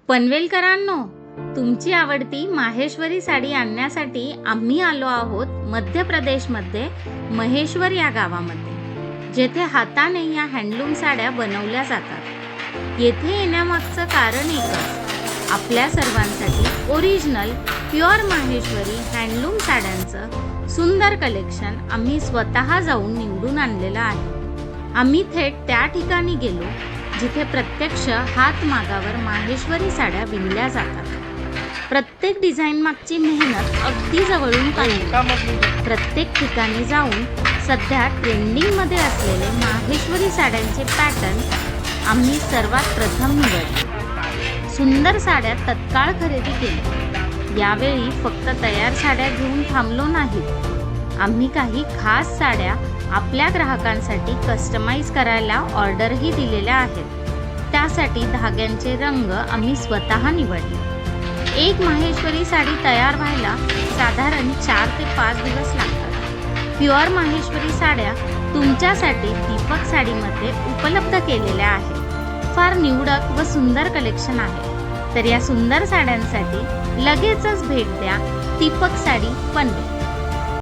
पनवेलकरांनो, तुमची आवडती माहेश्वरी साडी आणण्यासाठी आम्ही आलो आहोत मध्य प्रदेशमध्ये महेश्वर या गावामध्ये, जेथे हाताने या हँडलूम साड्या बनवल्या जातात। येथे येण्यामागचं कारण एकच, आपल्या सर्वांसाठी ओरिजिनल प्युअर माहेश्वरी हँडलूम साड्यांचं सुंदर कलेक्शन आम्ही स्वतः जाऊन निवडून आणलेलं आहे। आम्ही थेट त्या ठिकाणी गेलो जिथे प्रत्यक्ष हातमागावर माहेश्वरी साड्या विणल्या जातात। प्रत्येक डिझाईन मागची मेहनत अगदी जवळून पाहिली। प्रत्येक ठिकाणी जाऊन सध्या ट्रेंडिंगमध्ये असलेले माहेश्वरी साड्यांचे पॅटर्न आम्ही सर्वात प्रथम निवडले। सुंदर साड्या तत्काळ खरेदी केली। यावेळी फक्त तयार साड्या घेऊन थांबलो नाहीत, आम्ही काही खास साड्या आपल्या ग्राहकांसाठी कस्टमाइज करायला ऑर्डरही दिलेल्या आहेत। त्यासाठी धाग्यांचे रंग आम्ही स्वतः निवडले। एक माहेश्वरी साडी तयार व्हायला साधारण 4 ते 5 दिवस लागतात। प्युअर माहेश्वरी साड्या तुमच्यासाठी दीपक साडीमध्ये उपलब्ध केलेल्या आहेत। फार निवडक व सुंदर कलेक्शन आहे। तर या सुंदर साड्यांसाठी लगेचच भेट द्या दीपक साडी पनवेल।